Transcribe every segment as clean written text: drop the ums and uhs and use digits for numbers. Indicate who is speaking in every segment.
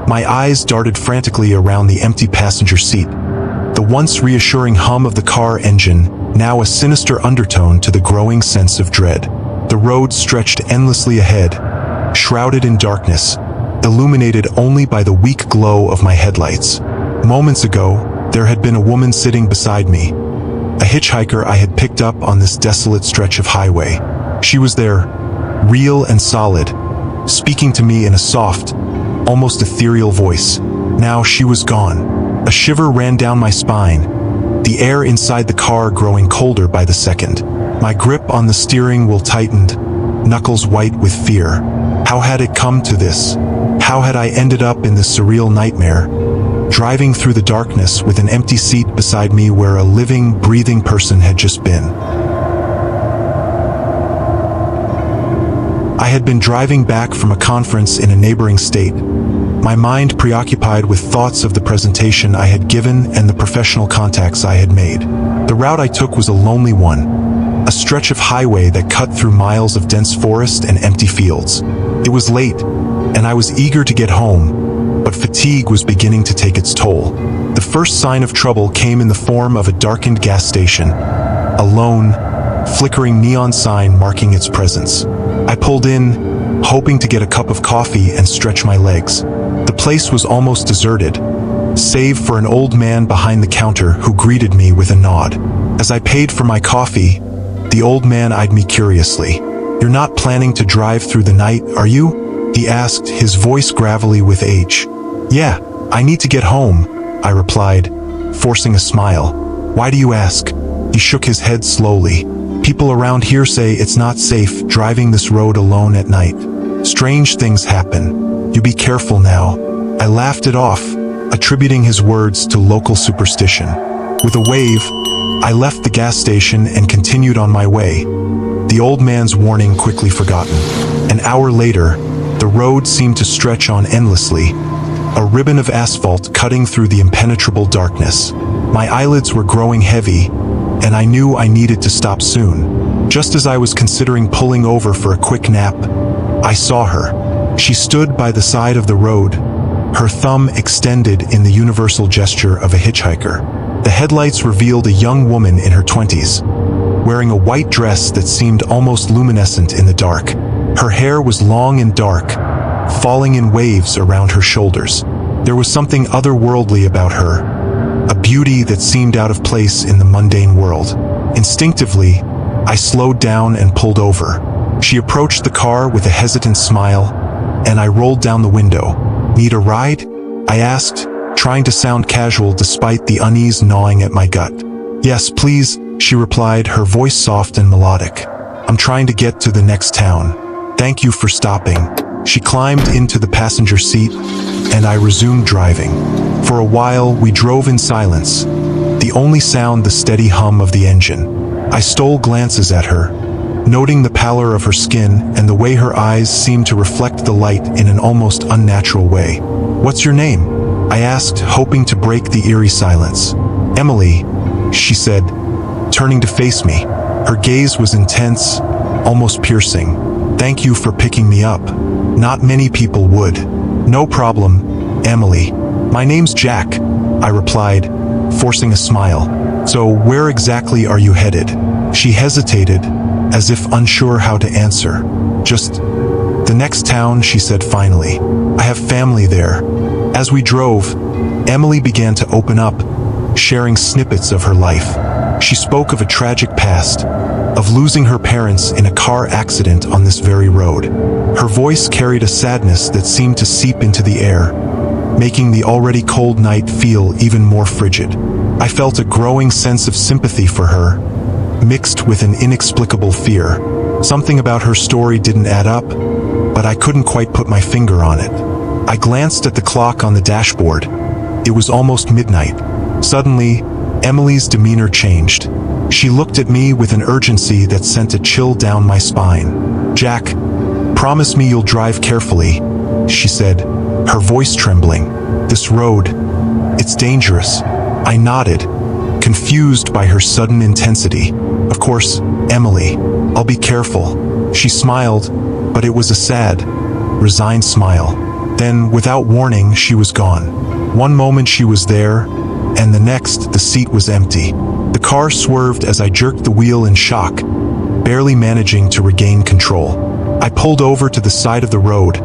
Speaker 1: My eyes darted frantically around the empty passenger seat. The once reassuring hum of the car engine, now a sinister undertone to the growing sense of dread. The road stretched endlessly ahead, shrouded in darkness, illuminated only by the weak glow of my headlights. Moments ago, there had been a woman sitting beside me, a hitchhiker I had picked up on this desolate stretch of highway. She was there, real and solid, speaking to me in a soft, almost ethereal voice. Now she was gone. A shiver ran down my spine, the air inside the car growing colder by the second. My grip on the steering wheel tightened, knuckles white with fear. How had it come to this? How had I ended up in this surreal nightmare, driving through the darkness with an empty seat beside me where a living, breathing person had just been? I had been driving back from a conference in a neighboring state, my mind preoccupied with thoughts of the presentation I had given and the professional contacts I had made. The route I took was a lonely one, a stretch of highway that cut through miles of dense forest and empty fields. It was late, and I was eager to get home, but fatigue was beginning to take its toll. The first sign of trouble came in the form of a darkened gas station, a lone, flickering neon sign marking its presence. I pulled in, hoping to get a cup of coffee and stretch my legs. The place was almost deserted, save for an old man behind the counter who greeted me with a nod. As I paid for my coffee, the old man eyed me curiously. "You're not planning to drive through the night, are you?" he asked, his voice gravelly with age. "Yeah, I need to get home," I replied, forcing a smile. "Why do you ask?" He shook his head slowly. "People around here say it's not safe driving this road alone at night. Strange things happen. You be careful now." I laughed it off, attributing his words to local superstition. With a wave, I left the gas station and continued on my way, the old man's warning quickly forgotten. An hour later, the road seemed to stretch on endlessly, a ribbon of asphalt cutting through the impenetrable darkness. My eyelids were growing heavy, and I knew I needed to stop soon. Just as I was considering pulling over for a quick nap, I saw her. She stood by the side of the road, her thumb extended in the universal gesture of a hitchhiker. The headlights revealed a young woman in her 20s, wearing a white dress that seemed almost luminescent in the dark. Her hair was long and dark, falling in waves around her shoulders. There was something otherworldly about her, a beauty that seemed out of place in the mundane world. Instinctively, I slowed down and pulled over. She approached the car with a hesitant smile, and I rolled down the window. "Need a ride?" I asked, trying to sound casual despite the unease gnawing at my gut. "Yes, please," she replied, her voice soft and melodic. "I'm trying to get to the next town. Thank you for stopping." She climbed into the passenger seat, and I resumed driving. For a while, we drove in silence, the only sound the steady hum of the engine. I stole glances at her, noting the pallor of her skin and the way her eyes seemed to reflect the light in an almost unnatural way. "What's your name?" I asked, hoping to break the eerie silence. "Emily," she said, turning to face me. Her gaze was intense, almost piercing. "Thank you for picking me up. Not many people would." "No problem, Emily. My name's Jack," I replied, forcing a smile. "So where exactly are you headed?" She hesitated, as if unsure how to answer. "Just the next town," she said finally. "I have family there." As we drove, Emily began to open up, sharing snippets of her life. She spoke of a tragic past, of losing her parents in a car accident on this very road. Her voice carried a sadness that seemed to seep into the air, making the already cold night feel even more frigid. I felt a growing sense of sympathy for her, mixed with an inexplicable fear. Something about her story didn't add up, but I couldn't quite put my finger on it. I glanced at the clock on the dashboard. It was almost midnight. Suddenly, Emily's demeanor changed. She looked at me with an urgency that sent a chill down my spine. "Jack, promise me you'll drive carefully," she said, her voice trembling. "This road, it's dangerous." I nodded, confused by her sudden intensity. "Of course, Emily, I'll be careful." She smiled, but it was a sad, resigned smile. Then, without warning, she was gone. One moment she was there, and the next, the seat was empty. The car swerved as I jerked the wheel in shock, barely managing to regain control. I pulled over to the side of the road,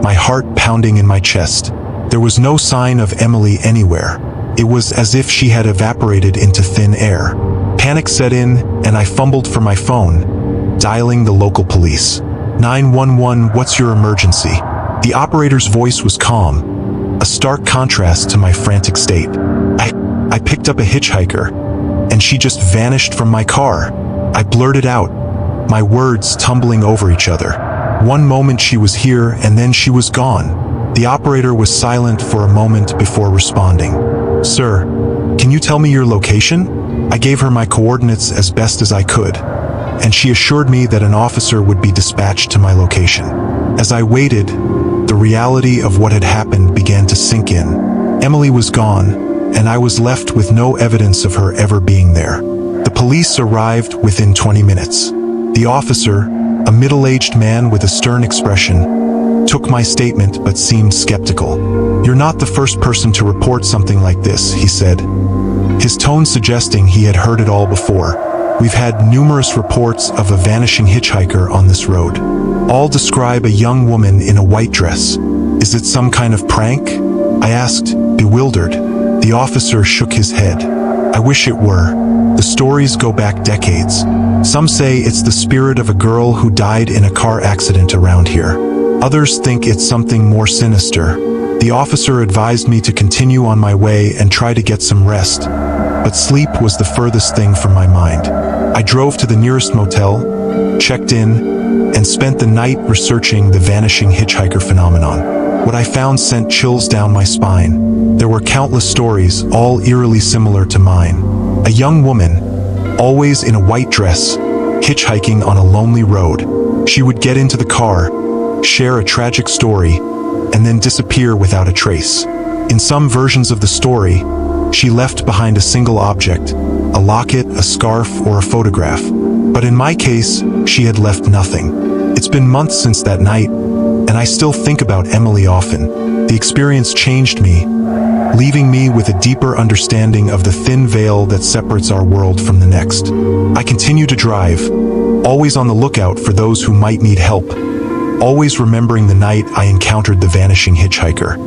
Speaker 1: my heart pounding in my chest. There was no sign of Emily anywhere. It was as if she had evaporated into thin air. Panic set in, and I fumbled for my phone, dialing the local police. 911, what's your emergency? The operator's voice was calm, a stark contrast to my frantic state. I picked up a hitchhiker, and she just vanished from my car. I blurted out, my words tumbling over each other. One moment she was here, and then she was gone. The operator was silent for a moment before responding. Sir, can you tell me your location? I gave her my coordinates as best as I could, and she assured me that an officer would be dispatched to my location. As I waited, the reality of what had happened began to sink in. Emily was gone, and I was left with no evidence of her ever being there. The police arrived within 20 minutes. The officer, a middle-aged man with a stern expression, took my statement but seemed skeptical. You're not the first person to report something like this, he said, his tone suggesting he had heard it all before. We've had numerous reports of a vanishing hitchhiker on this road. All describe a young woman in a white dress. Is it some kind of prank? I asked, bewildered. The officer shook his head. I wish it were. The stories go back decades. Some say it's the spirit of a girl who died in a car accident around here. Others think it's something more sinister. The officer advised me to continue on my way and try to get some rest, but sleep was the furthest thing from my mind. I drove to the nearest motel, checked in, and spent the night researching the vanishing hitchhiker phenomenon. What I found sent chills down my spine. There were countless stories, all eerily similar to mine. A young woman, always in a white dress, hitchhiking on a lonely road. She would get into the car, share a tragic story, and then disappear without a trace. In some versions of the story, she left behind a single object, a locket, a scarf, or a photograph. But in my case, she had left nothing. It's been months since that night, and I still think about Emily often. The experience changed me, leaving me with a deeper understanding of the thin veil that separates our world from the next. I continue to drive, always on the lookout for those who might need help, always remembering the night I encountered the vanishing hitchhiker.